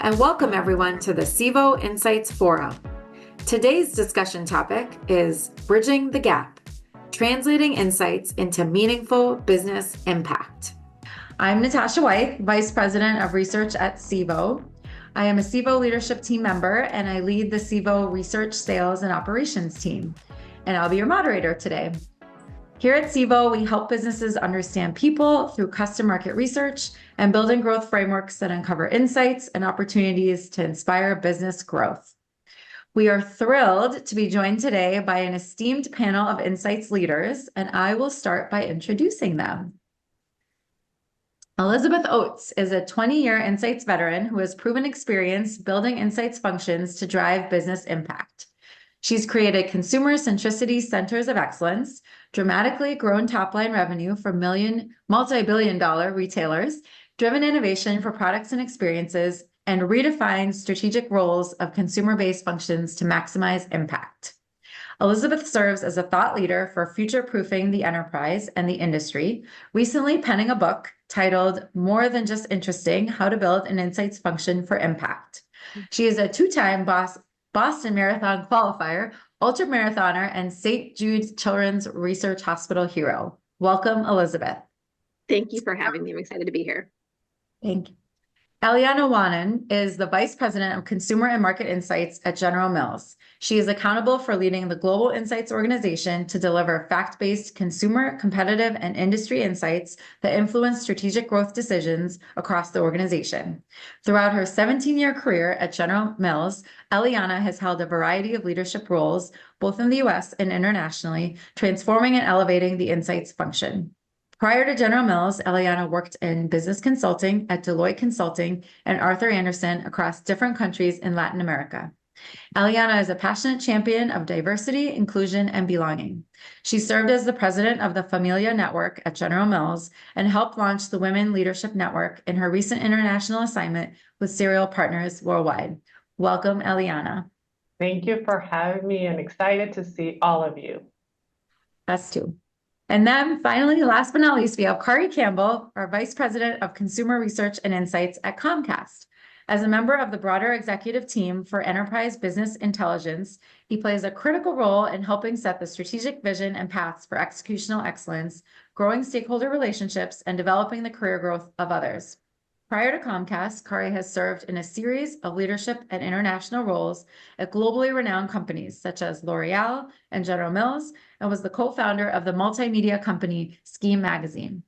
and welcome everyone to the SIVO Insights Forum. Today's discussion topic is Bridging the Gap, Translating Insights into Meaningful Business Impact. I'm Natasha Weith, Vice President of Research at SIVO. I am a SIVO leadership team member and I lead the SIVO Research, Sales, and Operations team. And I'll be your moderator today. Here at SIVO, we help businesses understand people through custom market research and building growth frameworks that uncover insights and opportunities to inspire business growth. We are thrilled to be joined today by an esteemed panel of insights leaders, and I will start by introducing them. Elizabeth Oates is a 20-year insights veteran who has proven experience building insights functions to drive business impact. She's created consumer centricity centers of excellence, dramatically grown top-line revenue for multi-billion-dollar retailers, driven innovation for products and experiences, and redefined strategic roles of consumer-based functions to maximize impact. Elizabeth serves as a thought leader for future-proofing the enterprise and the industry, recently penning a book titled More Than Just Interesting: How to Build an Insights Function for Impact. She is a two-time Boston Marathon qualifier, ultra marathoner, and St. Jude Children's Research Hospital hero. Welcome, Elizabeth. Thank you for having me. I'm excited to be here. Thank you. Eliana Wahnon is the Vice President of Consumer and Market Insights at General Mills. She is accountable for leading the Global Insights organization to deliver fact-based consumer, competitive, and industry insights that influence strategic growth decisions across the organization. Throughout her 17-year career at General Mills, Eliana has held a variety of leadership roles, both in the U.S. and internationally, transforming and elevating the insights function. Prior to General Mills, Eliana worked in business consulting at Deloitte Consulting and Arthur Andersen across different countries in Latin America. Eliana is a passionate champion of diversity, inclusion, and belonging. She served as the president of the Familia Network at General Mills and helped launch the Women Leadership Network in her recent international assignment with Serial Partners Worldwide. Welcome, Eliana. Thank you for having me and excited to see all of you. Us too. And then finally, last but not least, we have Khary Campbell, our Vice President of Consumer Research and Insights at Comcast. As a member of the broader executive team for Enterprise Business Intelligence, he plays a critical role in helping set the strategic vision and paths for executional excellence, growing stakeholder relationships, and developing the career growth of others. Prior to Comcast, Khary has served in a series of leadership and international roles at globally renowned companies such as L'Oreal and General Mills, and was the co-founder of the multimedia company Scheme Magazine.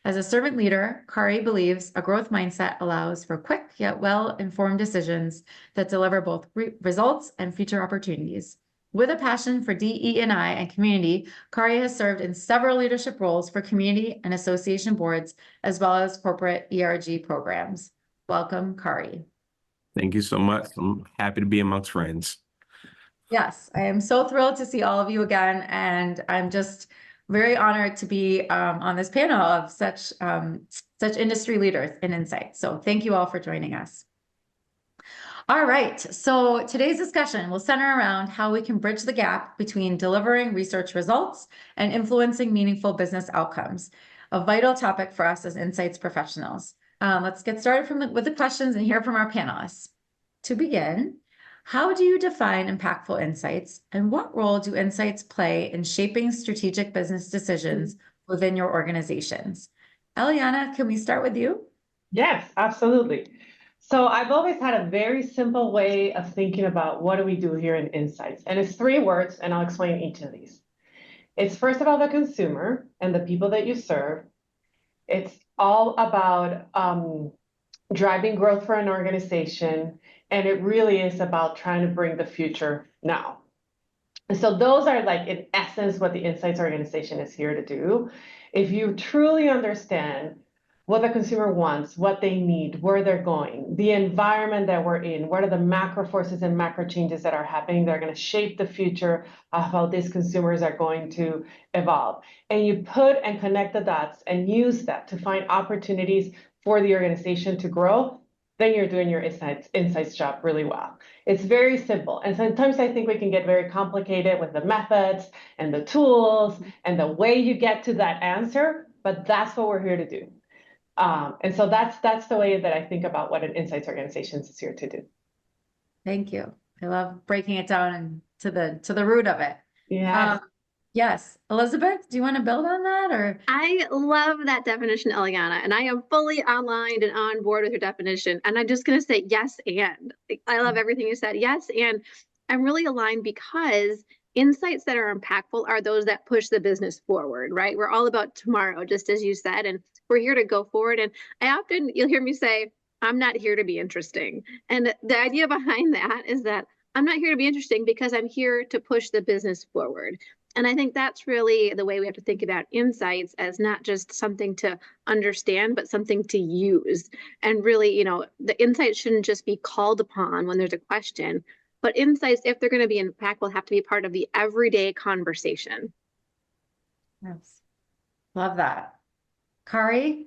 As a servant leader, Khary believes a growth mindset allows for quick yet well-informed decisions that deliver both results and future opportunities. With a passion for DE&I and community, Khary has served in several leadership roles for community and association boards, as well as corporate ERG programs. Welcome, Khary. Thank you so much. I'm happy to be amongst friends. Yes, I am so thrilled to see all of you again, and I'm just very honored to be on this panel of such industry leaders in insight. So thank you all for joining us. All right, so today's discussion will center around how we can bridge the gap between delivering research results and influencing meaningful business outcomes, a vital topic for us as insights professionals. Let's get started with the questions and hear from our panelists. To begin, how do you define impactful insights, and what role do insights play in shaping strategic business decisions within your organizations? Eliana, can we start with you? Yes, absolutely. So I've always had a very simple way of thinking about what do we do here in Insights. And it's 3 words, and I'll explain each of these. It's first about the consumer and the people that you serve. It's all about driving growth for an organization. And it really is about trying to bring the future now. And so those are, like, in essence, what the Insights organization is here to do. If you truly understand what the consumer wants, what they need, where they're going, the environment that we're in, what are the macro forces and macro changes that are happening that are going to shape the future of how these consumers are going to evolve. And you put and connect the dots and use that to find opportunities for the organization to grow, then you're doing your insights job really well. It's very simple. And sometimes I think we can get very complicated with the methods and the tools and the way you get to that answer, but that's what we're here to do. And so that's the way that I think about what an insights organization is here to do. Thank you. I love breaking it down and to the root of it. Yes. Yes. Elizabeth, do you want to build on that or? I love that definition, Eliana, and I am fully online and on board with your definition. And I'm just going to say yes, and I love everything you said. Yes, and I'm really aligned because insights that are impactful are those that push the business forward, right? We're all about tomorrow, just as you said, and we're here to go forward. And I often, you'll hear me say, I'm not here to be interesting. And the idea behind that is that I'm not here to be interesting because I'm here to push the business forward. And I think that's really the way we have to think about insights as not just something to understand, but something to use. And really, the insights shouldn't just be called upon when there's a question, but insights, if they're going to be impactful, have to be part of the everyday conversation. Yes. Love that. Khary,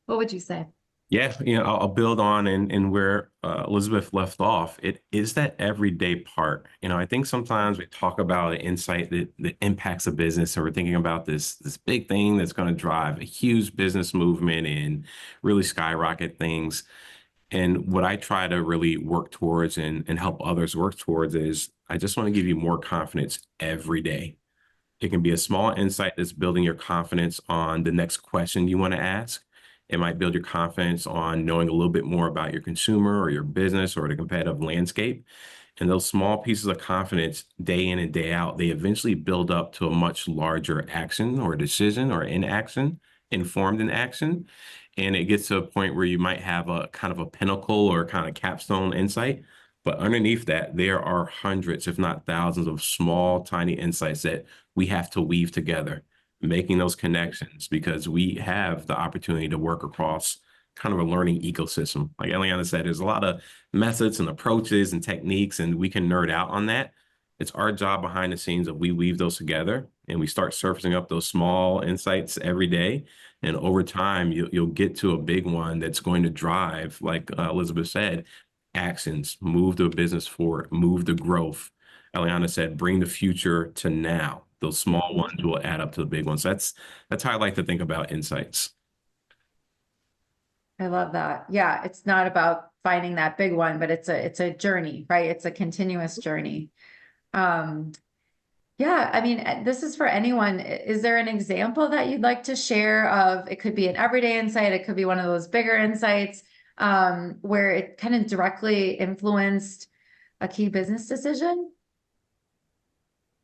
what would you say? Yeah, I'll build on and where Elizabeth left off. It is that everyday part. I think sometimes we talk about an insight that impacts a business, and we're thinking about this big thing that's going to drive a huge business movement and really skyrocket things. And what I try to really work towards and help others work towards is I just want to give you more confidence every day. It can be a small insight that's building your confidence on the next question you want to ask. It might build your confidence on knowing a little bit more about your consumer or your business or the competitive landscape. And those small pieces of confidence day in and day out, they eventually build up to a much larger action or decision or inaction, informed in action. And it gets to a point where you might have a kind of a pinnacle or kind of capstone insight. But underneath that, there are hundreds, if not thousands, of small, tiny insights that we have to weave together, making those connections because we have the opportunity to work across kind of a learning ecosystem. Like Eliana said, there's a lot of methods and approaches and techniques, and we can nerd out on that. It's our job behind the scenes that we weave those together and we start surfacing up those small insights every day. And over time, you'll get to a big one that's going to drive, like Elizabeth said, actions, move the business forward, move the growth. Eliana said, bring the future to now. Those small ones will add up to the big ones. That's how I like to think about insights. I love that. Yeah, it's not about finding that big one, but it's a journey, right? It's a continuous journey. Yeah, I mean, this is for anyone. Is there an example that you'd like to share of, it could be an everyday insight, it could be one of those bigger insights, where it kind of directly influenced a key business decision?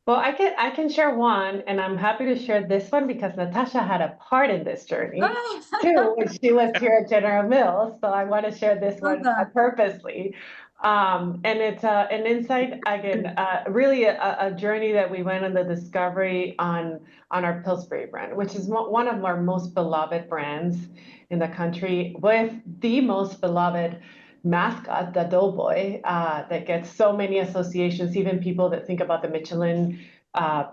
Well, I can share one, and I'm happy to share this one because Natasha had a part in this journey too when she was here at General Mills. So I want to share this one purposely. And it's an insight, again, really a journey that we went on the discovery on our Pillsbury brand, which is one of our most beloved brands in the country, with the most beloved mascot, the Doughboy, that gets so many associations, even people that think about the Michelin, how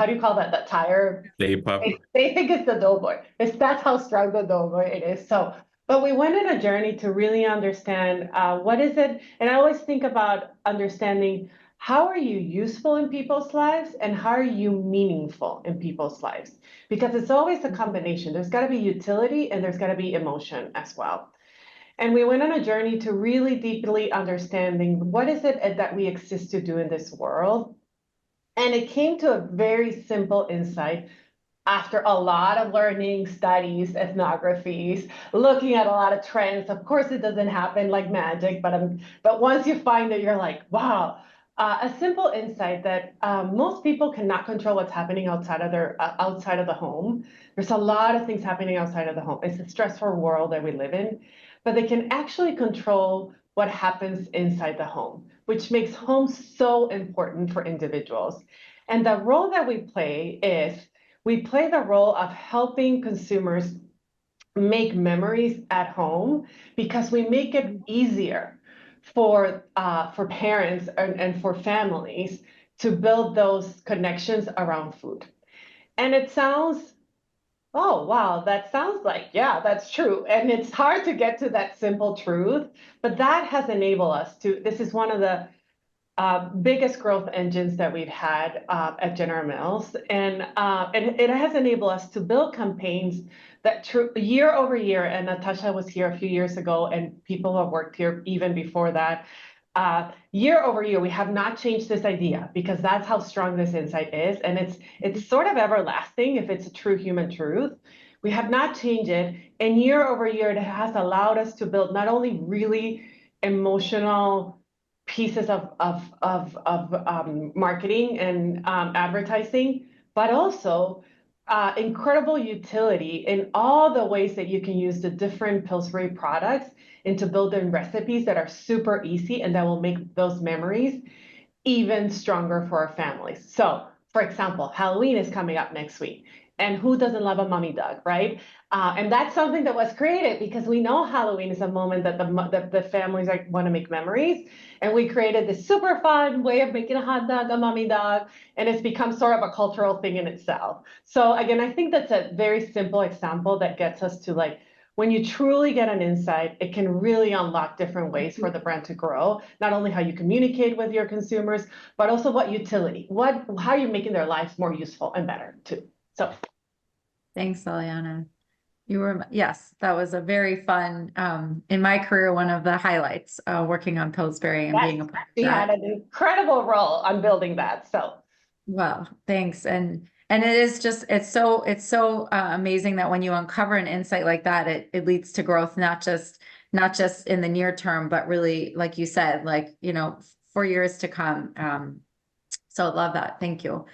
do you call that, the tire? They think it's the Doughboy. That's how strong the Doughboy it is. So, but we went on a journey to really understand what is it, and I always think about understanding how are you useful in people's lives and how are you meaningful in people's lives? Because it's always a combination. There's got to be utility and there's got to be emotion as well. And we went on a journey to really deeply understanding what is it that we exist to do in this world. And it came to a very simple insight after a lot of learning, studies, ethnographies, looking at a lot of trends. Of course, it doesn't happen like magic, but once you find it, you're like, wow. A simple insight that most people cannot control what's happening outside of the home. There's a lot of things happening outside of the home. It's a stressful world that we live in, but they can actually control what happens inside the home, which makes home so important for individuals. And the role that we play is we play the role of helping consumers make memories at home because we make it easier for parents and for families to build those connections around food. And it sounds, oh, wow, that sounds like, yeah, that's true. And it's hard to get to that simple truth, but that has enabled us to, this is one of the biggest growth engines that we've had at General Mills. And it has enabled us to build campaigns that year over year, and Natasha was here a few years ago, and people who have worked here even before that, year over year, we have not changed this idea because that's how strong this insight is. And it's sort of everlasting if it's a true human truth. We have not changed it. And year over year, it has allowed us to build not only really emotional pieces of marketing and advertising, but also incredible utility in all the ways that you can use the different Pillsbury products into building recipes that are super easy and that will make those memories even stronger for our families. So, for example, Halloween is coming up next week. And who doesn't love a mummy dog, right? And that's something that was created because we know Halloween is a moment that the families want to make memories. And we created this super fun way of making a hot dog, a mummy dog, and it's become sort of a cultural thing in itself. So again, I think that's a very simple example that gets us to like, when you truly get an insight, it can really unlock different ways for the brand to grow. Not only how you communicate with your consumers, but also what utility, how you're making their lives more useful and better too. So Thanks, Eliana. Yes, that was a very fun, in my career, one of the highlights, working on Pillsbury and being a part of she that. had an incredible role on building that. So Well, thanks. And it is just, it's so amazing that when you uncover an insight like that, it leads to growth, not just in the near term, but really, like you said, like, for years to come. So love that. Thank you.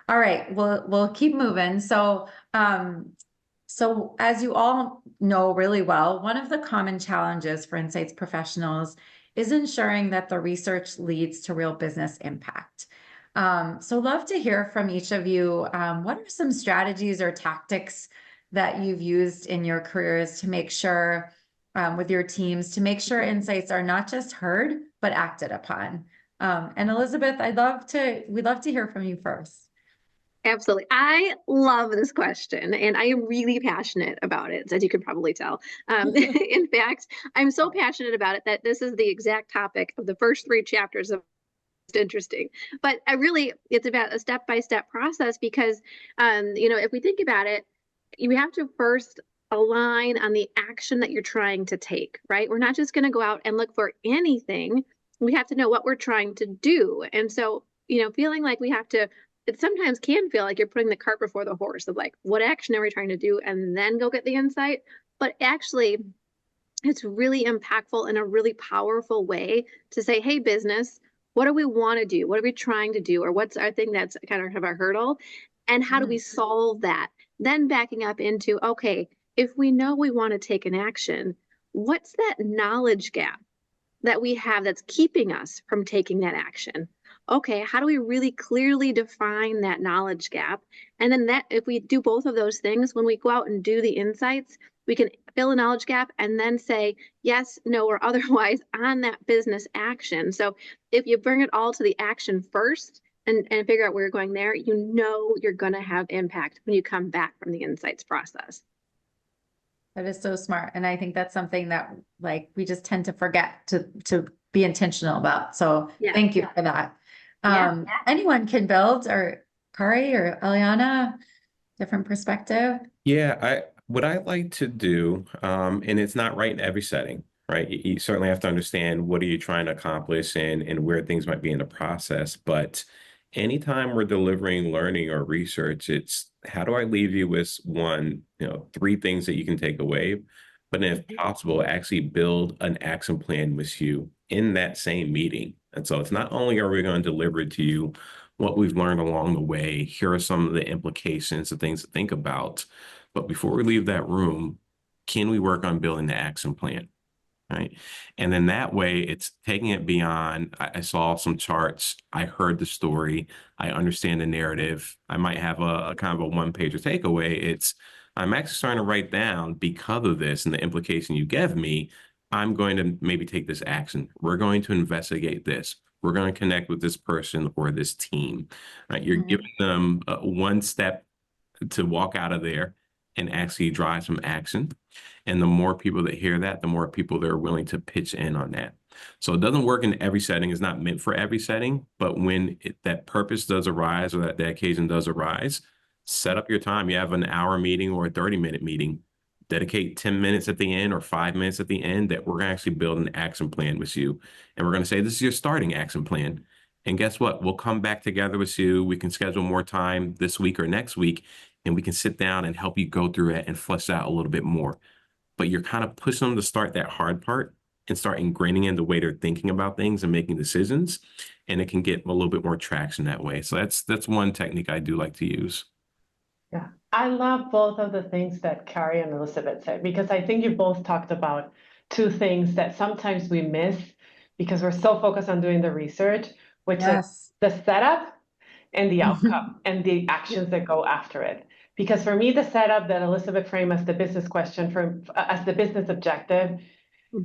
All right, we'll keep moving. So as you all know really well, one of the common challenges for insights professionals is ensuring that the research leads to real business impact. So love to hear from each of you. What are some strategies or tactics that you've used in your careers to make sure, with your teams, to make sure insights are not just heard, but acted upon? And Elizabeth, we'd love to hear from you first. Absolutely. I love this question and I am really passionate about it, as you can probably tell. In fact, I'm so passionate about it that this is the exact topic of the first 3 chapters of Interesting. But it's about a step-by-step process because, if we think about it, you have to first align on the action that you're trying to take, right? We're not just going to go out and look for anything. We have to know what we're trying to do. And so, feeling like we have to, it sometimes can feel like you're putting the cart before the horse of like, what action are we trying to do? And then go get the insight. But actually, it's really impactful in a really powerful way to say, hey, business, what do we want to do? What are we trying to do? Or what's our thing that's kind of our hurdle? And how do we solve that? Then backing up into, okay, if we know we want to take an action, what's that knowledge gap that we have that's keeping us from taking that action? Okay, how do we really clearly define that knowledge gap? And then if we do both of those things, when we go out and do the insights, we can fill a knowledge gap and then say yes, no, or otherwise on that business action. So if you bring it all to the action first and figure out where you're going there, you're going to have impact when you come back from the insights process. That is so smart. And I think that's something that we just tend to forget to be intentional about. So thank you for that. Anyone can build, or Khary or Eliana, different perspective. Yeah, what I like to do, and it's not right in every setting, right? You certainly have to understand what are you trying to accomplish and where things might be in the process. But anytime we're delivering learning or research, it's how do I leave you with 3 things that you can take away, but if possible, actually build an action plan with you in that same meeting. And so it's not only are we going to deliver to you what we've learned along the way, here are some of the implications, the things to think about. But before we leave that room, can we work on building the action plan? Right. And then that way it's taking it beyond, I saw some charts, I heard the story, I understand the narrative. I might have a kind of a 1-pager takeaway. I'm actually starting to write down, because of this and the implication you gave me, I'm going to maybe take this action. We're going to investigate this. We're going to connect with this person or this team. Right? You're giving them 1 step to walk out of there and actually drive some action. And the more people that hear that, the more people that are willing to pitch in on that. So it doesn't work in every setting. It's not meant for every setting, but when that purpose does arise or that occasion does arise, set up your time. You have an hour meeting or a 30-minute meeting. Dedicate 10 minutes at the end or 5 minutes at the end that we're going to actually build an action plan with you. And we're going to say, this is your starting action plan. And guess what? We'll come back together with you. We can schedule more time this week or next week, and we can sit down and help you go through it and flesh out a little bit more. But you're kind of pushing them to start that hard part and start ingraining in the way they're thinking about things and making decisions. And it can get a little bit more traction that way. So that's one technique I do like to use. Yeah, I love both of the things that Khary and Elizabeth said, because I think you both talked about two things that sometimes we miss because we're so focused on doing the research, which is the setup and the outcome and the actions that go after it. Because for me, the setup that Elizabeth framed as the business question, as the business objective,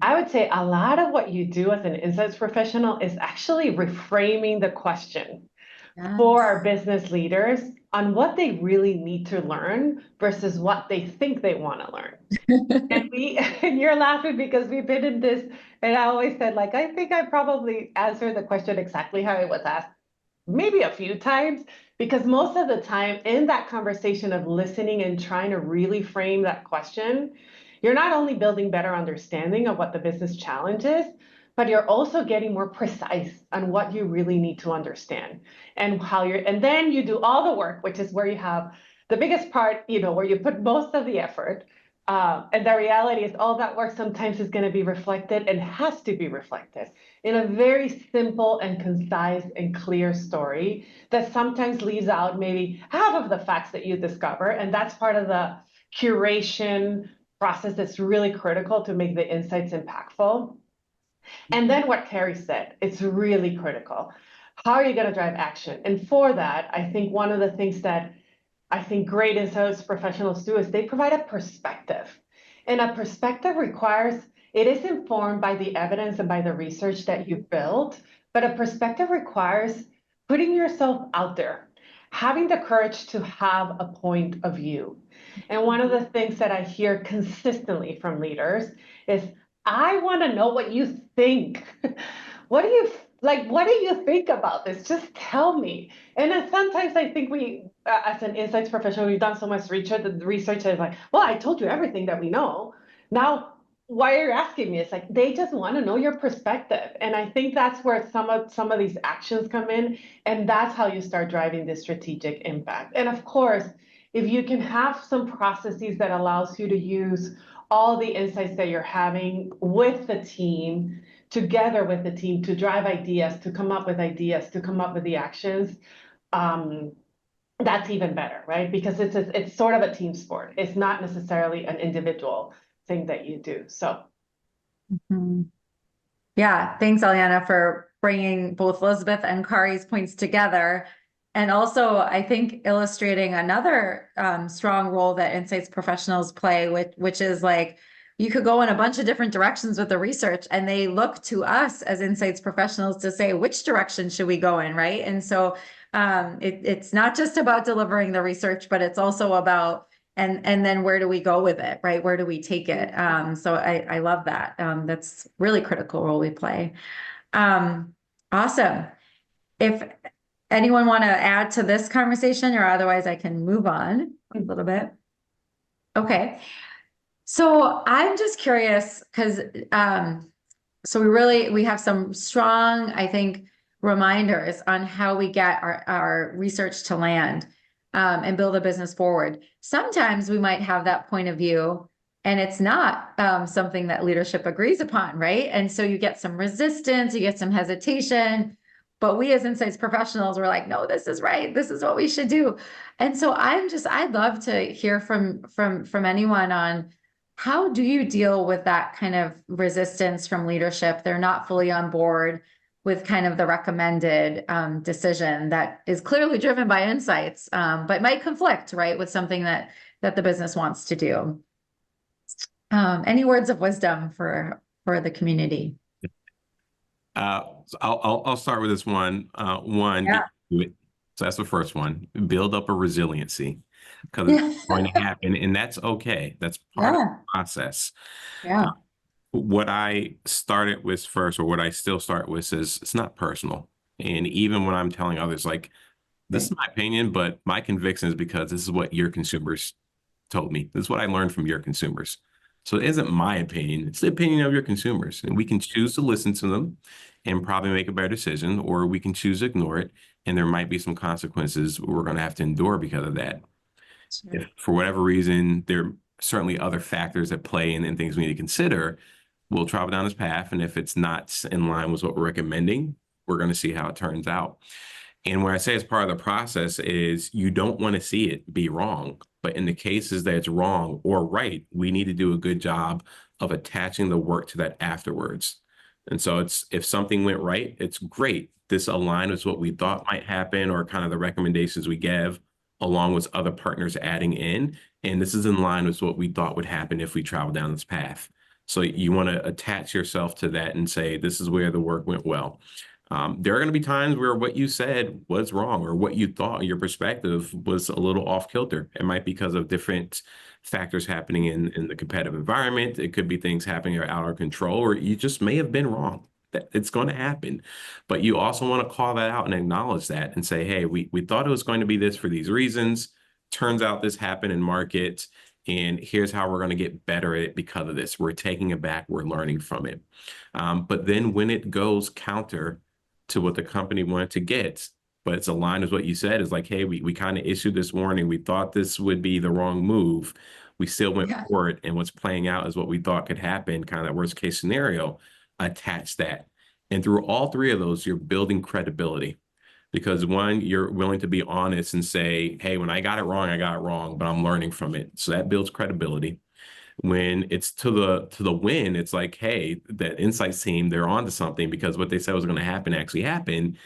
I would say a lot of what you do as an insights professional is actually reframing the question for our business leaders on what they really need to learn versus what they think they want to learn. And you're laughing because we've been in this, and I always said, like, I think I probably answered the question exactly how it was asked, maybe a few times, because most of the time in that conversation of listening and trying to really frame that question, you're not only building better understanding of what the business challenge is, but you're also getting more precise on what you really need to understand and and then you do all the work, which is where you have the biggest part, where you put most of the effort. And the reality is all that work sometimes is going to be reflected and has to be reflected in a very simple and concise and clear story that sometimes leaves out maybe half of the facts that you discover. And that's part of the curation process that's really critical to make the insights impactful. And then what Khary said, it's really critical. How are you going to drive action? And for that, I think one of the things that I think great insights professionals do is they provide a perspective. And a perspective it is informed by the evidence and by the research that you built, but a perspective requires putting yourself out there, having the courage to have a point of view. And one of the things that I hear consistently from leaders is, I want to know what you think. What do you think about this? Just tell me. And then sometimes I think we, as an insights professional, we've done so much research that the research is like, well, I told you everything that we know. Now, why are you asking me? It's like, they just want to know your perspective. And I think that's where some of these actions come in. And that's how you start driving this strategic impact. And of course, if you can have some processes that allows you to use all the insights that you're having with the team, together with the team, to drive ideas, to come up with the actions, that's even better, right? Because it's sort of a team sport. It's not necessarily an individual thing that you do. So. Yeah, thanks, Eliana, for bringing both Elizabeth and Khary's points together. And also, I think illustrating another strong role that insights professionals play, which is like, you could go in a bunch of different directions with the research, and they look to us as insights professionals to say, which direction should we go in, right? And so it's not just about delivering the research, but it's also about, and then where do we go with it, right? Where do we take it? So I love that. That's really critical role we play. Awesome. If anyone want to add to this conversation, or otherwise I can move on a little bit. Okay. So I'm just curious because, so we have some strong, I think, reminders on how we get our research to land and build a business forward. Sometimes we might have that point of view and it's not something that leadership agrees upon, right? And so you get some resistance, you get some hesitation. But we as insights professionals were like, no, this is right. This is what we should do. And so I'd love to hear from anyone on how do you deal with that kind of resistance from leadership? They're not fully on board with kind of the recommended decision that is clearly driven by insights, but might conflict, right, with something that the business wants to do. Any words of wisdom for the community? So I'll start with this one. So that's the first one. Build up a resiliency, because it's going to happen, and that's okay. That's part of the process. what I started with first, or what I still start with, is it's not personal. And even when I'm telling others, like, this is my opinion, but my conviction is because this is what your consumers told me. This is what I learned from your consumers. So it isn't my opinion, it's the opinion of your consumers. And we can choose to listen to them and probably make a better decision, or we can choose to ignore it. And there might be some consequences we're going to have to endure because of that. Sure. If for whatever reason, there are certainly other factors at play and things we need to consider, we'll travel down this path. And if it's not in line with what we're recommending, we're going to see how it turns out. And what I say as part of the process is you don't want to see it be wrong. But in the cases that it's wrong or right, we need to do a good job of attaching the work to that afterwards. And so it's, if something went right, it's great. This aligned with what we thought might happen, or kind of the recommendations we gave, along with other partners adding in. And this is in line with what we thought would happen if we travel down this path. So you want to attach yourself to that and say, this is where the work went well. There are going to be times where what you said was wrong, or what you thought, your perspective was a little off kilter. It might be because of different factors happening in the competitive environment. It could be things happening that are out of control, or you just may have been wrong. That it's going to happen. But you also want to call that out and acknowledge that and say, hey, we thought it was going to be this for these reasons. Turns out this happened in market. And here's how we're going to get better at it because of this. We're taking it back. We're learning from it. But then when it goes counter to what the company wanted to get, but it's aligned with what you said, is like, hey, we kind of issued this warning. We thought this would be the wrong move. We still went for it. And what's playing out is what we thought could happen, kind of that worst case scenario. Attach that. And through all three of those, you're building credibility. Because one, you're willing to be honest and say, hey, when I got it wrong, but I'm learning from it. So that builds credibility. When it's to the win, it's like, hey, that insights team, they're onto something, because what they said was going to happen actually happened.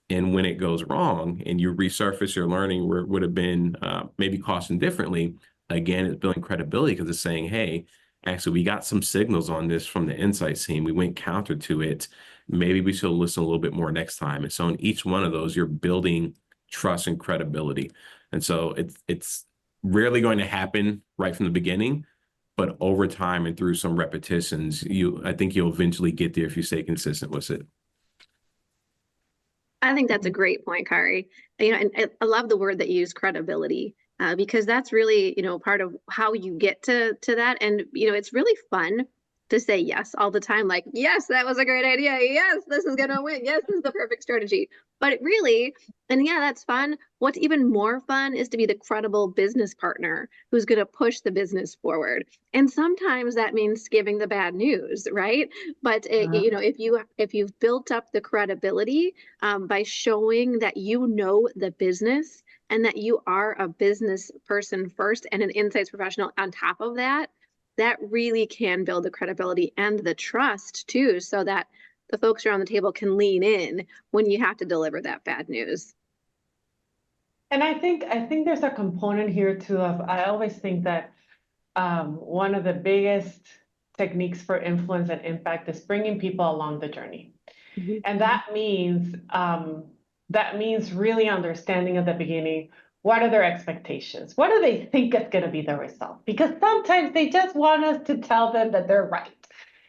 And when it goes wrong and you resurface your learning where it would have been maybe cautioned differently, again, it's building credibility, because it's saying, hey, actually, we got some signals on this from the insights team. We went counter to it. Maybe we should listen a little bit more next time. And so in each one of those, you're building trust and credibility. And so it's rarely going to happen right from the beginning, but over time and through some repetitions, I think you'll eventually get there if you stay consistent with it. I think that's a great point, Khary. And I love the word that you use, credibility, because that's really, part of how you get to that. And, it's really fun to say yes all the time. Like, yes, that was a great idea. Yes, this is going to win. Yes, this is the perfect strategy. But it really, and yeah, that's fun. What's even more fun is to be the credible business partner who's going to push the business forward. And sometimes that means giving the bad news, right? But if you've built up the credibility by showing that you know the business and that you are a business person first and an insights professional on top of that, that really can build the credibility and the trust too, so that the folks around the table can lean in when you have to deliver that bad news. And I think there's a component here too of, I always think that one of the biggest techniques for influence and impact is bringing people along the journey. Mm-hmm. And that means really understanding at the beginning, what are their expectations? What do they think is going to be the result? Because sometimes they just want us to tell them that they're right.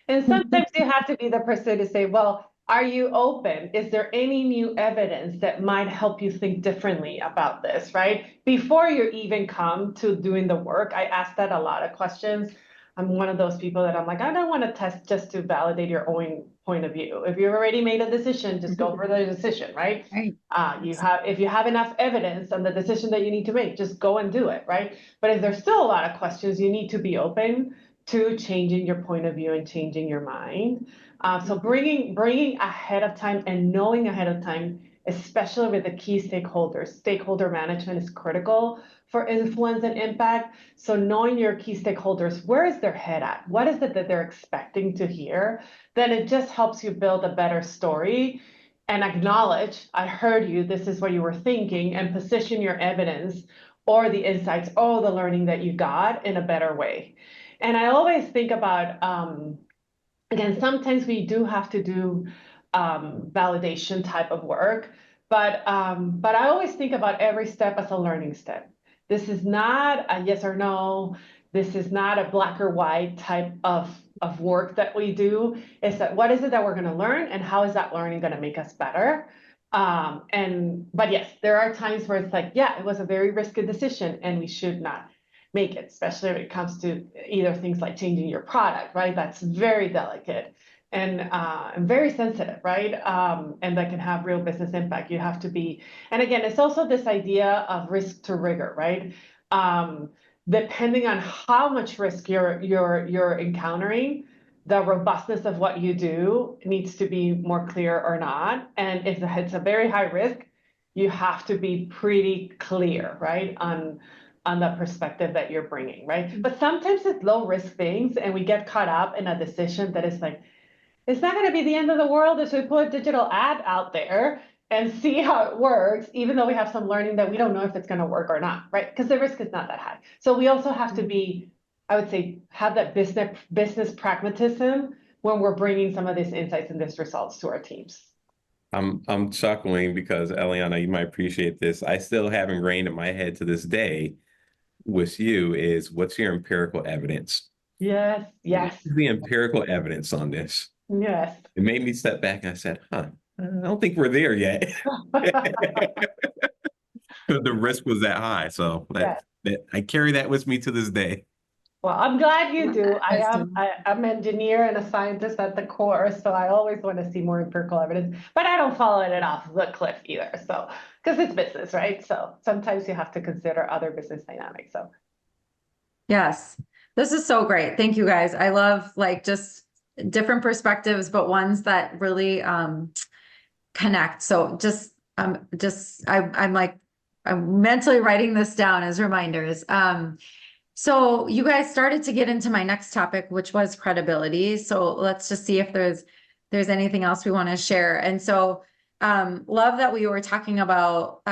And sometimes you have to be the person to say, well, are you open? Is there any new evidence that might help you think differently about this, right? Before you even come to doing the work, I ask that a lot of questions. I'm one of those people that I'm like, I don't want to test just to validate your own point of view. If you've already made a decision, just go for the decision, right? If you have enough evidence on the decision that you need to make, just go and do it, right? But if there's still a lot of questions, you need to be open to changing your point of view and changing your mind. So bringing ahead of time and knowing ahead of time, especially with the key stakeholders. Stakeholder management is critical for influence and impact. So knowing your key stakeholders, where is their head at? What is it that they're expecting to hear? Then it just helps you build a better story and acknowledge, I heard you, this is what you were thinking, and position your evidence or the insights or the learning that you got in a better way. And I always think about, again, sometimes we do have to do validation type of work, but I always think about every step as a learning step. This is not a yes or no. This is not a black or white type of of work that we do is that what is it that we're going to learn and how is that learning going to make us better? But yes, there are times where it's like, yeah, it was a very risky decision and we should not make it, especially when it comes to either things like changing your product, right? That's very delicate and very sensitive, right? And that can have real business impact. You have to be, and again, it's also this idea of risk to rigor, right? Depending on how much risk you're encountering, the robustness of what you do needs to be more clear or not. And if it's a very high risk, you have to be pretty clear, right, on the perspective that you're bringing, right? But sometimes it's low risk things, and we get caught up in a decision that is like, it's not going to be the end of the world if we put a digital ad out there and see how it works, even though we have some learning that we don't know if it's going to work or not, right? Because the risk is not that high. So we also have to be, I would say, have that business pragmatism when we're bringing some of these insights and these results to our teams. I'm chuckling because Eliana, you might appreciate this. I still have ingrained in my head to this day with you is what's your empirical evidence? Yes, yes. What's the empirical evidence on this? Yes. It made me step back and I said, I don't think we're there yet. The risk was that high. So that I carry that with me to this day. Well, I'm glad you do. I'm an engineer and a scientist at the core, so I always want to see more empirical evidence, but I don't follow it off the cliff either. So, because it's business, right? So sometimes you have to consider other business dynamics. So, Yes, this is so great. Thank you guys. I love like just different perspectives, but ones that really connect. So I'm mentally writing this down as reminders. So you guys started to get into my next topic, which was credibility. So let's just see if there's anything else we want to share. And so love that we were talking about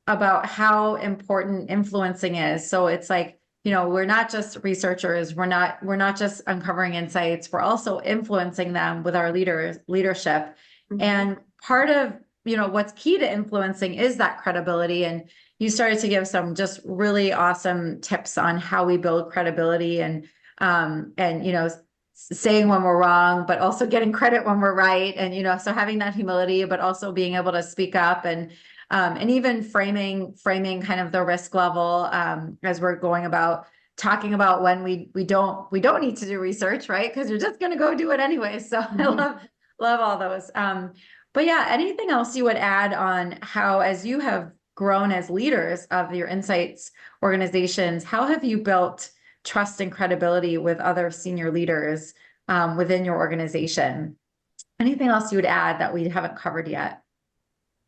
how important influencing is. So it's like, you know, we're not just researchers, we're not just uncovering insights, we're also influencing them with our leadership. Mm-hmm. And part of, you know, what's key to influencing is that credibility. And you started to give some just really awesome tips on how we build credibility and you know, saying when we're wrong, but also getting credit when we're right. And, you know, so having that humility, but also being able to speak up and even framing kind of the risk level as we're going about talking about when we don't need to do research, right? Because you're just going to go do it anyway. So mm-hmm. I love all those. But yeah, anything else you would add on how, as you have grown as leaders of your insights organizations, how have you built trust and credibility with other senior leaders within your organization? Anything else you would add that we haven't covered yet?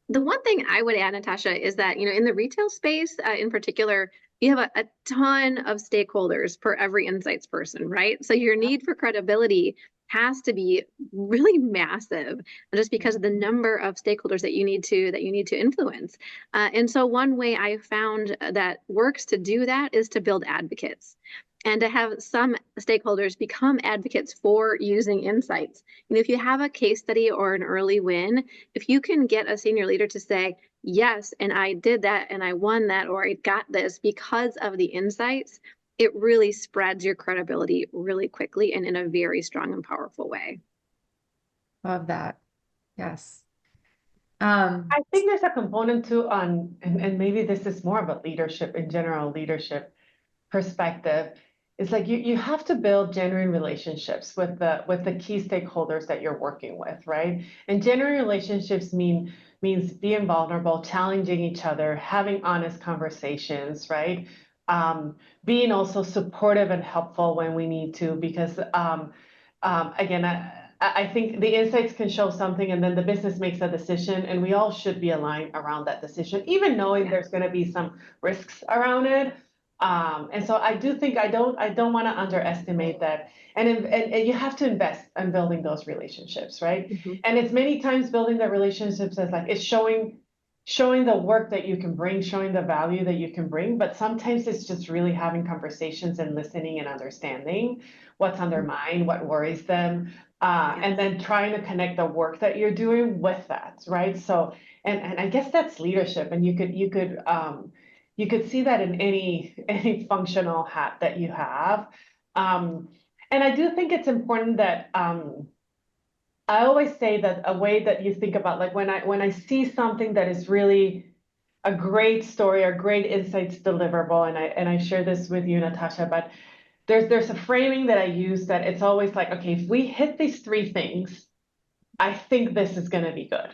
The one thing I would add, Natasha, is that, you know, in the retail space in particular, you have a ton of stakeholders per every insights person, right? So your need for credibility has to be really massive, just because of the number of stakeholders that you need to influence. And so one way I found that works to do that is to build advocates, and to have some stakeholders become advocates for using insights. You know, if you have a case study or an early win, if you can get a senior leader to say, yes, and I did that and I won that, or I got this because of the insights, it really spreads your credibility really quickly and in a very strong and powerful way. Love that. Yes. I think there's a component too on, and maybe this is more of a leadership in general, leadership perspective. It's like you have to build genuine relationships with the key stakeholders that you're working with, right? And genuine relationships means being vulnerable, challenging each other, having honest conversations, right? Being also supportive and helpful when we need to, because again, I think the insights can show something and then the business makes a decision, and we all should be aligned around that decision, even knowing there's going to be some risks around it. And so I do think I don't want to underestimate that, and you have to invest in building those relationships, right? Mm-hmm. And it's many times building the relationships as like it's showing the work that you can bring, showing the value that you can bring, but sometimes it's just really having conversations and listening and understanding what's on their mind, what worries them, and then trying to connect the work that you're doing with that, right? So, and I guess that's leadership, and you could see that in any functional hat that you have. And I do think it's important that I always say that a way that you think about, like when I see something that is really a great story or great insights deliverable, and I share this with you, Natasha, but there's a framing that I use that it's always like, okay, if we hit these three things, I think this is going to be good.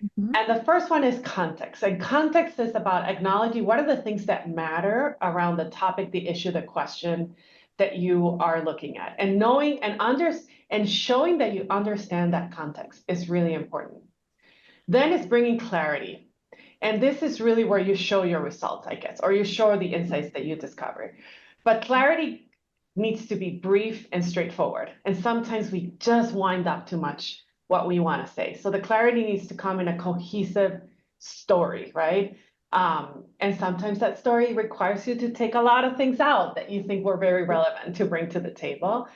Mhm. And the first one is context. And context is about acknowledging what are the things that matter around the topic, the issue, the question that you are looking at. And knowing and showing that you understand that context is really important. Then it's bringing clarity. And this is really where you show your results, I guess, or you show the insights that you discovered. But clarity needs to be brief and straightforward. And sometimes we just wind up too much what we want to say. So the clarity needs to come in a cohesive story, right? And sometimes that story requires you to take a lot of things out that you think were very relevant to bring to the table.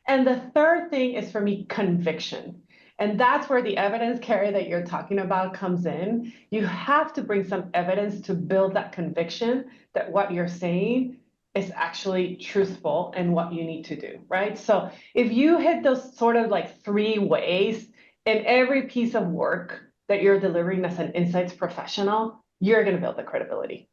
And the third thing is, for me, conviction. And that's where the evidence, Khary, that you're talking about comes in. You have to bring some evidence to build that conviction that what you're saying is actually truthful and what you need to do, right? So if you hit those sort of like three ways in every piece of work that you're delivering as an insights professional, you're going to build the credibility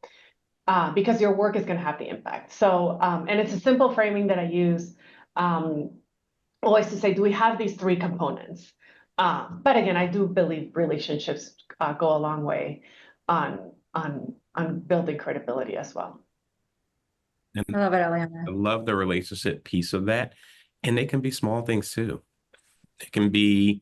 because your work is going to have the impact. So, and it's a simple framing that I use always to say, do we have these three components? But again, I do believe relationships go a long way on building credibility as well. And I love it, I Eliana. love the relationship piece of that. And they can be small things too. It can be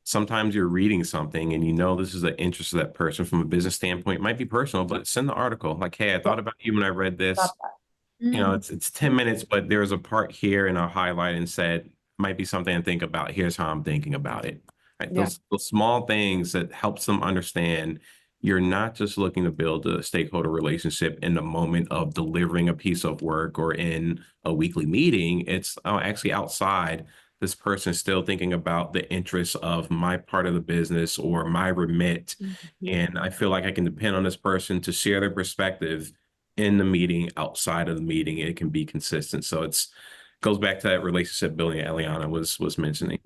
sometimes you're reading something and you know this is the interest of that person from a business standpoint. It might be personal, but send the article. Like, hey, I thought about you when I read this. Love that. You know, it's 10 minutes, but there's a part here and I'll highlight and said, might be something to think about. Here's how I'm thinking about it. Right? Yeah. Those small things that helps them understand you're not just looking to build a stakeholder relationship in the moment of delivering a piece of work or in a weekly meeting. It's actually outside. This person is still thinking about the interests of my part of the business or my remit. And I feel like I can depend on this person to share their perspective in the meeting, outside of the meeting. It can be consistent. So it's goes back to that relationship building Eliana was mentioning.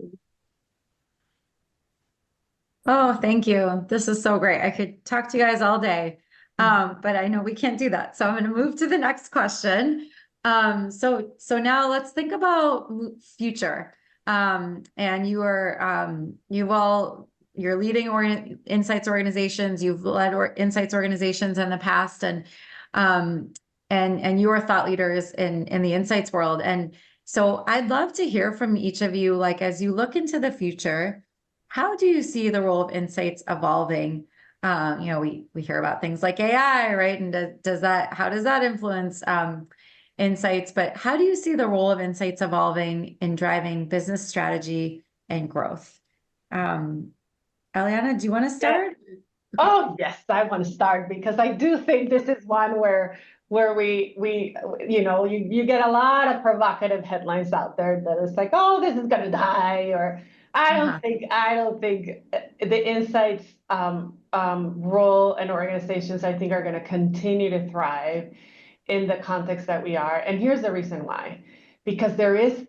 Oh, thank you. This is so great. I could talk to you guys all day, but I know we can't do that. So I'm going to move to the next question. So now let's think about future. And you're leading insights organizations. You've led insights organizations in the past, and you are thought leaders in the insights world. And so I'd love to hear from each of you, like, as you look into the future, how do you see the role of insights evolving? We hear about things like AI, right? And how does that influence insights? But how do you see the role of insights evolving in driving business strategy and growth? Eliana, do you want to start? Oh, yes, I want to start because I do think this is one where we you get a lot of provocative headlines out there that is like, oh, this is going to die, or I don't think the insights role and organizations, I think, are going to continue to thrive in the context that we are. And here's the reason why. Because there is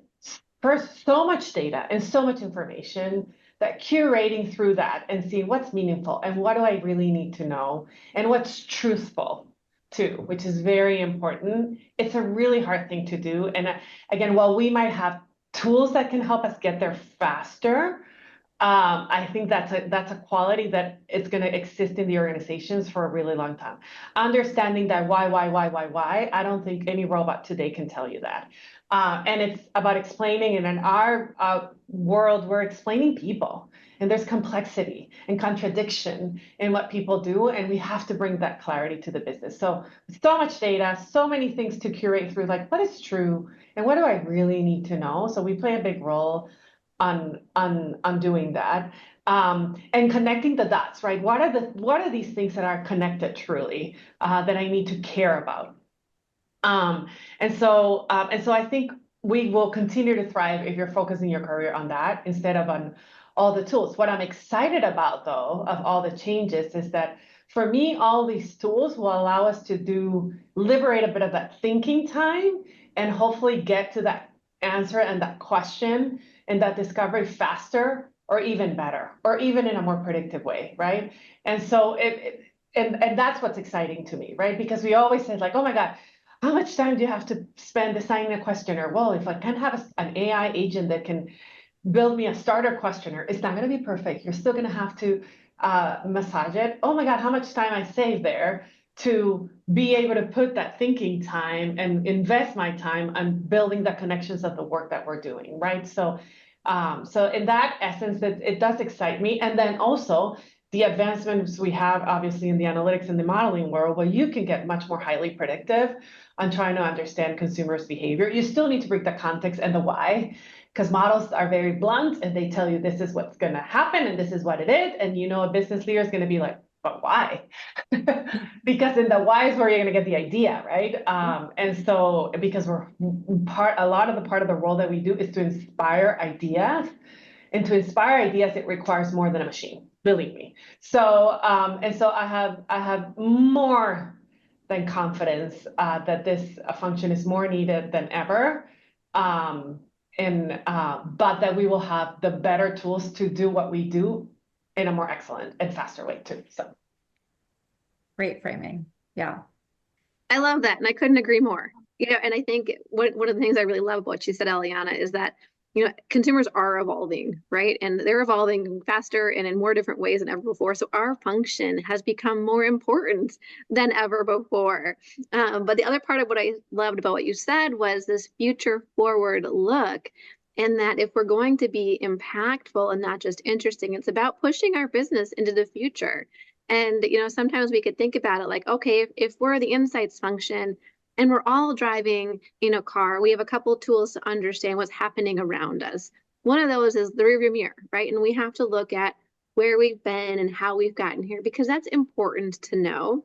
first so much data and so much information that curating through that and seeing what's meaningful and what do I really need to know and what's truthful too, which is very important. It's a really hard thing to do. And again, while we might have tools that can help us get there faster, I think that's a quality that is going to exist in the organizations for a really long time. Understanding that why, I don't think any robot today can tell you that. And it's about explaining, and in our world, we're explaining people, and there's complexity and contradiction in what people do, and we have to bring that clarity to the business. So much data, so many things to curate through, like what is true and what do I really need to know? So we play a big role on doing that, and connecting the dots, right? What are these things that are connected truly that I need to care about? And so I think we will continue to thrive if you're focusing your career on that instead of on all the tools. What I'm excited about, though, of all the changes is that for me, all these tools will allow us to liberate a bit of that thinking time and hopefully get to that answer and that question and that discovery faster or even better, or even in a more predictive way, right? And so and that's what's exciting to me, right? Because we always say like, oh my God, how much time do you have to spend designing a questionnaire? Well, if I can have an AI agent that can build me a starter questionnaire, it's not going to be perfect. You're still going to have to massage it. Oh my God, how much time I save there to be able to put that thinking time and invest my time on building the connections of the work that we're doing, right? So, so in that essence, it does excite me. And then also the advancements we have, obviously, in the analytics and the modeling world, where you can get much more highly predictive on trying to understand consumers' behavior. You still need to bring the context and the why, because models are very blunt and they tell you this is what's going to happen and this is what it is. And a business leader is going to be like, but why? Because in the why is where you're going to get the idea, right? And so because a lot of the role that we do is to inspire ideas. And to inspire ideas, it requires more than a machine, believe me. So, and so I have more than confidence that this function is more needed than ever. But that we will have the better tools to do what we do in a more excellent and faster way too. So Great framing. Yeah. I love that. And I couldn't agree more. And I think one of the things I really love about what you said, Eliana, is that, consumers are evolving, right? And they're evolving faster and in more different ways than ever before. So our function has become more important than ever before. But the other part of what I loved about what you said was this future forward look. And that if we're going to be impactful and not just interesting, it's about pushing our business into the future. And, sometimes we could think about it like, okay, if we're the insights function and we're all driving in a car, we have a couple tools to understand what's happening around us. One of those is the rearview mirror, right? And we have to look at where we've been and how we've gotten here, because that's important to know.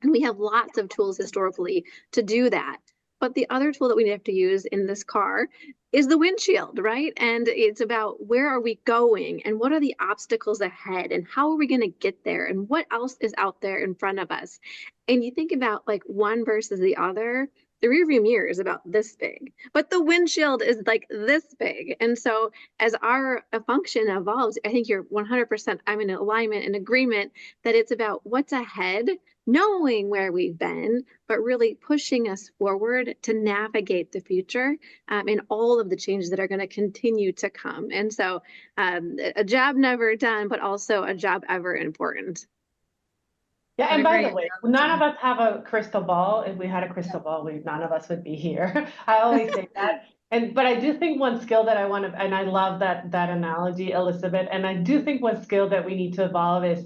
And we have lots of tools historically to do that. But the other tool that we have to use in this car is the windshield, right? And it's about where are we going and what are the obstacles ahead and how are we going to get there and what else is out there in front of us. And you think about like one versus the other, the rearview mirror is about this big, but the windshield is like this big. And so as our function evolves, I think you're 100%, I'm in alignment and agreement that it's about what's ahead, knowing where we've been, but really pushing us forward to navigate the future and all of the changes that are going to continue to come. And so a job never done, but also a job ever important. Yeah, and by the way, none of us have a crystal ball. If we had a crystal ball, none of us would be here. I always say that. But I do think one skill that I want to, and I love that analogy, Elizabeth, and I do think one skill that we need to evolve is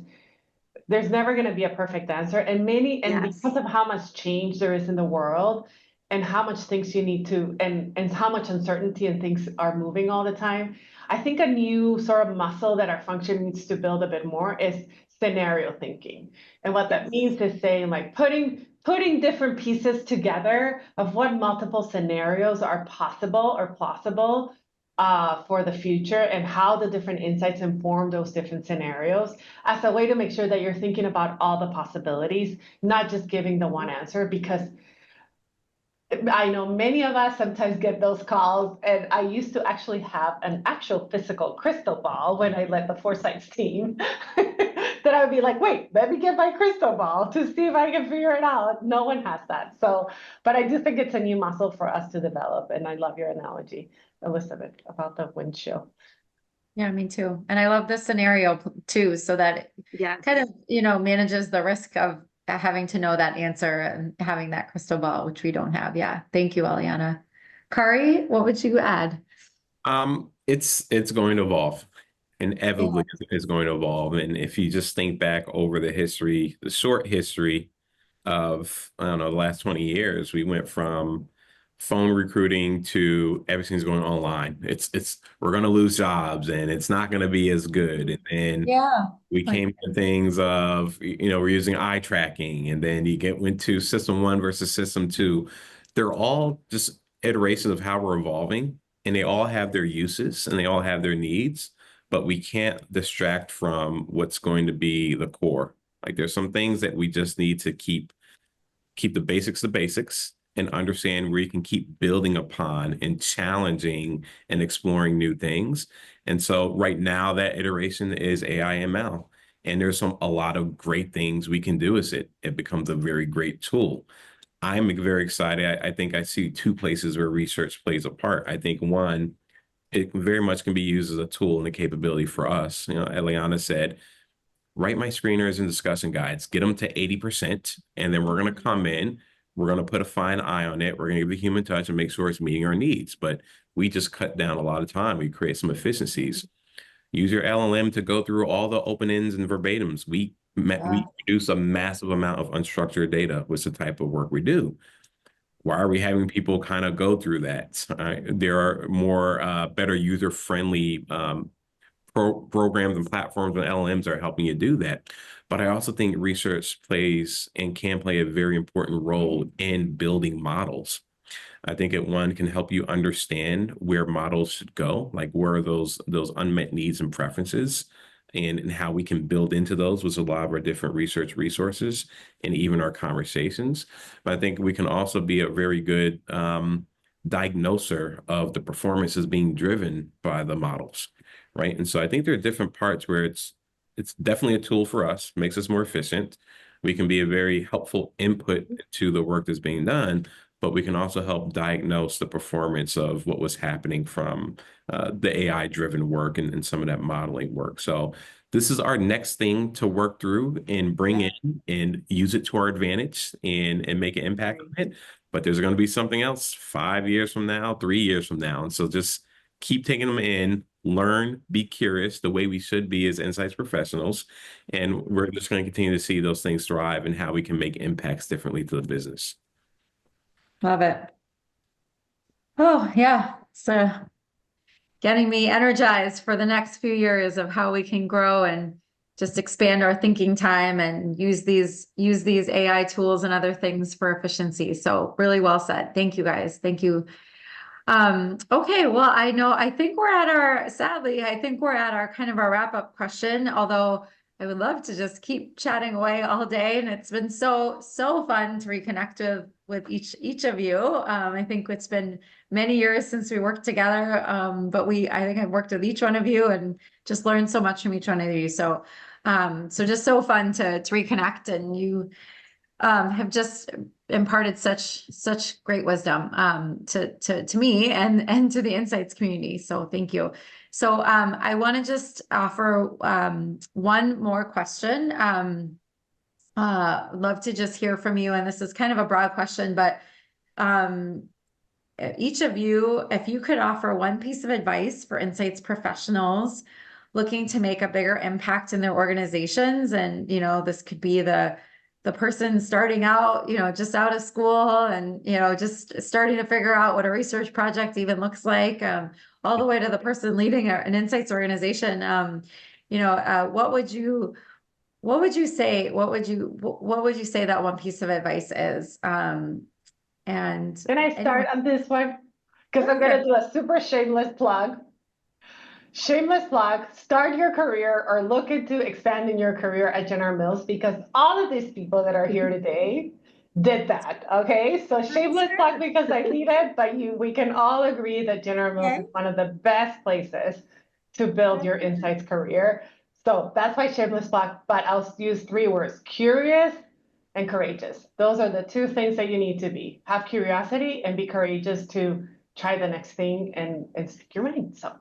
there's never going to be a perfect answer. And because of how much change there is in the world and how much things you need to, and how much uncertainty and things are moving all the time, I think a new sort of muscle that our function needs to build a bit more is scenario thinking. And what that means is saying like putting different pieces together of what multiple scenarios are possible or plausible for the future and how the different insights inform those different scenarios as a way to make sure that you're thinking about all the possibilities, not just giving the one answer, because I know many of us sometimes get those calls, and I used to actually have an actual physical crystal ball when I led the Foresights team that I would be like, wait, let me get my crystal ball to see if I can figure it out. No one has that. So, but I do think it's a new muscle for us to develop. And I love your analogy, Elizabeth, about the windshield. Yeah, me too. And I love this scenario too, so that it kind of, manages the risk of having to know that answer and having that crystal ball, which we don't have. Yeah. Thank you, Eliana. Khary, what would you add? It's going to evolve. Inevitably is going to evolve. And if you just think back over the short history of, I don't know, the last 20 years, we went from phone recruiting to everything's going online. We're going to lose jobs and it's not going to be as good. And we came to things of, we're using eye tracking, and then went to system 1 versus system 2. They're all just iterations of how we're evolving, and they all have their uses and they all have their needs, but we can't distract from what's going to be the core. Like there's some things that we just need to keep the basics, and understand where you can keep building upon and challenging and exploring new things. And so right now that iteration is AI ML. And there's a lot of great things we can do with it. It becomes a very great tool. I'm very excited. I think I see two places where research plays a part. I think one, it very much can be used as a tool and a capability for us. Eliana said, write my screeners and discussion guides, get them to 80%, and then we're going to come in, we're going to put a fine eye on it. We're going to give the human touch and make sure it's meeting our needs. But we just cut down a lot of time. We create some efficiencies. Use your LLM to go through all the open ends and verbatims. We produce a massive amount of unstructured data with the type of work we do. Why are we having people kind of go through that? There are more better user-friendly programs and platforms and LLMs are helping you do that. But I also think research plays and can play a very important role in building models. I think one can help you understand where models should go, like where are those unmet needs and preferences, and how we can build into those with a lot of our different research resources and even our conversations. But I think we can also be a very good diagnoser of the performances being driven by the models, right? And so I think there are different parts where it's definitely a tool for us, makes us more efficient. We can be a very helpful input to the work that's being done, but we can also help diagnose the performance of what was happening from the AI-driven work and some of that modeling work. So this is our next thing to work through and bring in and use it to our advantage and make an impact on it. But there's going to be something else 5 years from now, 3 years from now. And so just keep taking them in, learn, be curious, the way we should be as insights professionals. And we're just going to continue to see those things thrive and how we can make impacts differently to the business. Love it. Oh, yeah. So getting me energized for the next few years of how we can grow and just expand our thinking time and use these AI tools and other things for efficiency. So really well said. Thank you, guys. Thank you. Okay. Well, I think we're at our kind of our wrap-up question, although I would love to just keep chatting away all day. And it's been so fun to reconnect with each of you. I think it's been many years since we worked together. But I think I've worked with each one of you and just learned so much from each one of you. So just so fun to reconnect, and you have just imparted such great wisdom to me and to the Insights community. So thank you. So I want to just offer one more question. Love to just hear from you. And this is kind of a broad question, but each of you, if you could offer one piece of advice for Insights professionals looking to make a bigger impact in their organizations, and this could be the person starting out, just out of school and, just starting to figure out what a research project even looks like, all the way to the person leading an Insights organization. What would you say that one piece of advice is? And can I start on this one? Because I'm going to do a super shameless plug. Shameless plug, start your career or look into expanding your career at General Mills, because all of these people that are here today did that, okay? So shameless plug because I lead it, but we can all agree that General Mills is one of the best places to build your Insights career. So that's my shameless plug, but I'll use 3 words: curious and courageous. Those are the 2 things that you need to be. Have curiosity and be courageous to try the next thing and stick your mind. So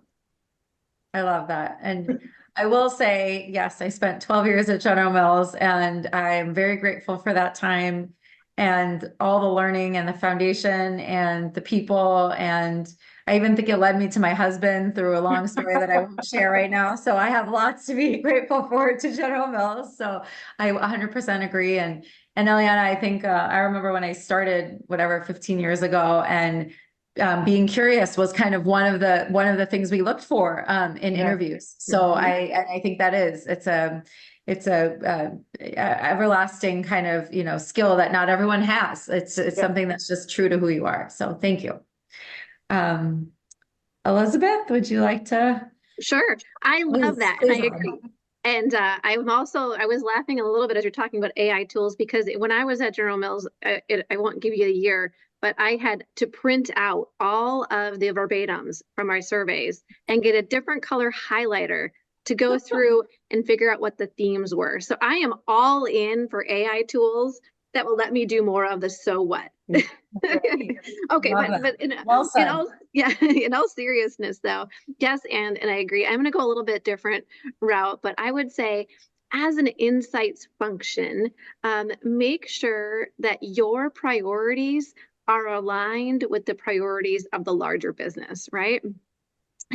I love that. And I will say, yes, I spent 12 years at General Mills, and I'm very grateful for that time and all the learning and the foundation and the people. And I even think it led me to my husband through a long story that I won't share right now. So I have lots to be grateful for to General Mills. So I 100% agree. And Eliana, I think I remember when I started, 15 years ago, and being curious was kind of one of the things we looked for in interviews. So I think that it's a everlasting kind of skill that not everyone has. It's something that's just true to who you are. So thank you. Elizabeth, would you like to? Sure, I love that, and I agree. And I was laughing a little bit as you're talking about AI tools, because when I was at General Mills, I won't give you a year, but I had to print out all of the verbatims from our surveys and get a different color highlighter to go through and figure out what the themes were. So I am all in for AI tools that will let me do more of the so what. Okay, but in all seriousness though, yes, and I agree. I'm going to go a little bit different route, but I would say as an insights function, make sure that your priorities are aligned with the priorities of the larger business, right?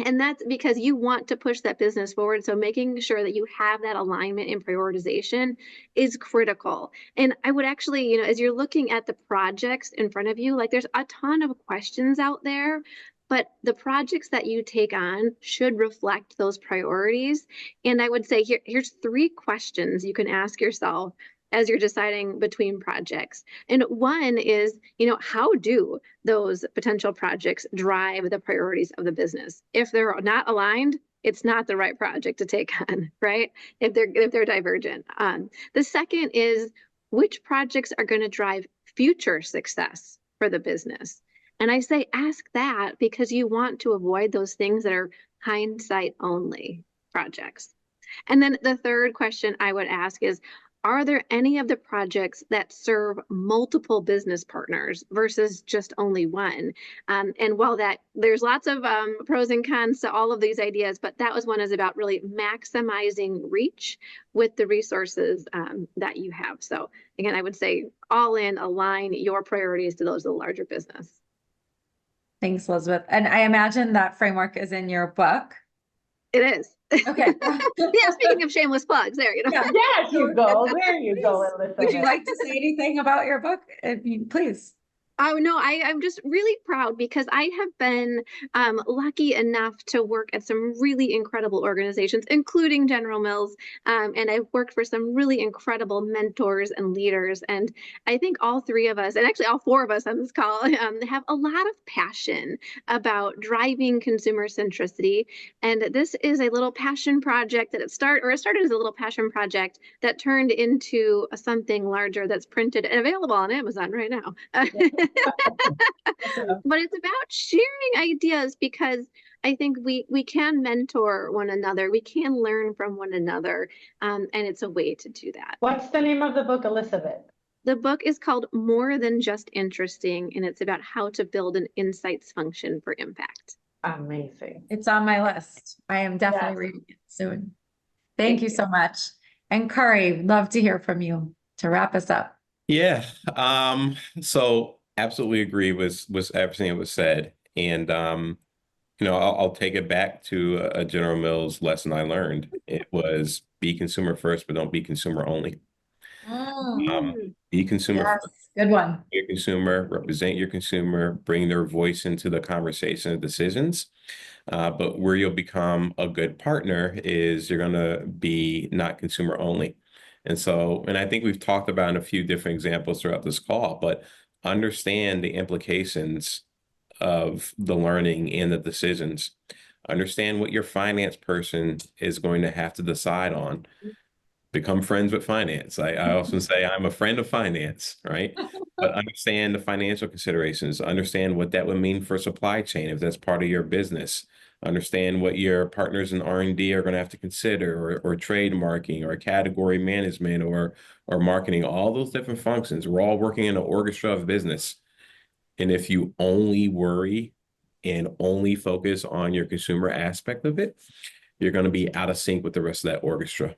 And that's because you want to push that business forward. So making sure that you have that alignment and prioritization is critical. And I would actually, you know, as you're looking at the projects in front of you, like there's a ton of questions out there, but the projects that you take on should reflect those priorities. And I would say here's 3 questions you can ask yourself as you're deciding between projects. And one is, you know, how do those potential projects drive the priorities of the business? If they're not aligned, it's not the right project to take on, right? If they're divergent. The second is, which projects are going to drive future success for the business? And I say ask that because you want to avoid those things that are hindsight only projects. And then the third question I would ask is, are there any of the projects that serve multiple business partners versus just only one? And while there's lots of pros and cons to all of these ideas, but that was one is about really maximizing reach with the resources that you have. So again, I would say all in, align your priorities to those of the larger business. Thanks, Elizabeth. And I imagine that framework is in your book. It is. Okay. Yeah, speaking of shameless plugs, there you know. Yeah, there you go. There you go, Elizabeth. Would you like to say anything about your book? Please. Oh, no, I'm just really proud because I have been lucky enough to work at some really incredible organizations, including General Mills. And I've worked for some really incredible mentors and leaders. And I think all 3 of us, and actually all 4 of us on this call, have a lot of passion about driving consumer centricity. And this is a little passion project that it started as a little passion project that turned into something larger that's printed and available on Amazon right now. But it's about sharing ideas because I think we can mentor one another. We can learn from one another. And it's a way to do that. What's the name of the book, Elizabeth? The book is called More Than Just Interesting, and it's about how to build an insights function for impact. Amazing. It's on my list. I am definitely reading it soon. Thank you so much. And Khary, love to hear from you to wrap us up. Yeah. So absolutely agree with everything that was said. And, you know, I'll take it back to a General Mills lesson I learned. It was be consumer first, but don't be consumer only. Be consumer Yes, first. good one. Your consumer, represent your consumer, bring their voice into the conversation and decisions. But where you'll become a good partner is you're going to be not consumer only. And I think we've talked about in a few different examples throughout this call, but understand the implications of the learning and the decisions. Understand what your finance person is going to have to decide on. Become friends with finance. I often say I'm a friend of finance, right? But understand the financial considerations. Understand what that would mean for supply chain if that's part of your business. Understand what your partners in R&D are going to have to consider, or trademarking, or category management, or marketing. All those different functions. We're all working in an orchestra of business. And if you only worry and only focus on your consumer aspect of it, you're going to be out of sync with the rest of that orchestra.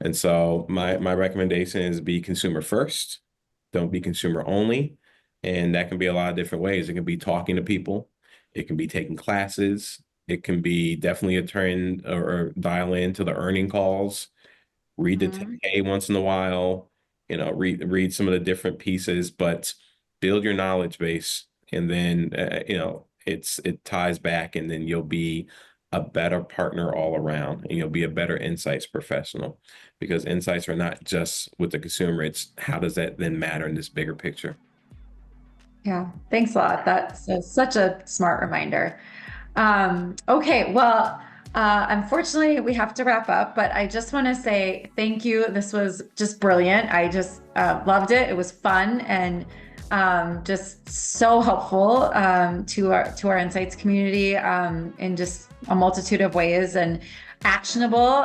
And so my recommendation is be consumer first. Don't be consumer only. And that can be a lot of different ways. It can be talking to people. It can be taking classes. It can be definitely a turn or dial into the earning calls. Read the 10K once in a while. You know, read some of the different pieces, but build your knowledge base. And then, you know, it ties back, and then you'll be a better partner all around, and you'll be a better insights professional, because insights are not just with the consumer. It's how does that then matter in this bigger picture? Yeah, thanks a lot. That's such a smart reminder. Okay, well, unfortunately, we have to wrap up, but I just want to say thank you. This was just brilliant. I just loved it. It was fun, and Just so helpful to our Insights community in just a multitude of ways, and actionable.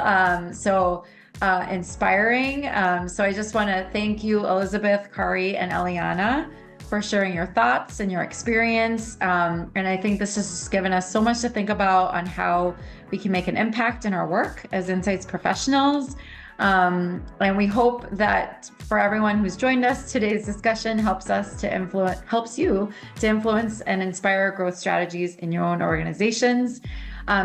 Inspiring. So I just want to thank you, Elizabeth, Khary, and Eliana, for sharing your thoughts and your experience. And I think this has just given us so much to think about on how we can make an impact in our work as Insights professionals. And we hope that for everyone who's joined us, today's discussion helps you to influence and inspire growth strategies in your own organizations.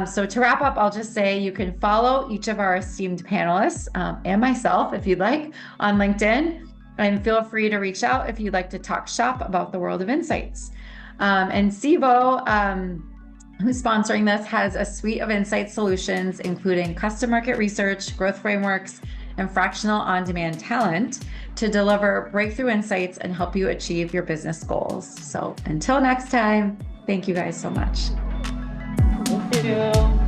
So to wrap up, I'll just say you can follow each of our esteemed panelists and myself, if you'd like, on LinkedIn, and feel free to reach out if you'd like to talk shop about the world of insights. And SIVO, who's sponsoring this, has a suite of insight solutions, including custom market research, growth frameworks, and fractional on-demand talent to deliver breakthrough insights and help you achieve your business goals. So until next time, thank you guys so much. Thank you.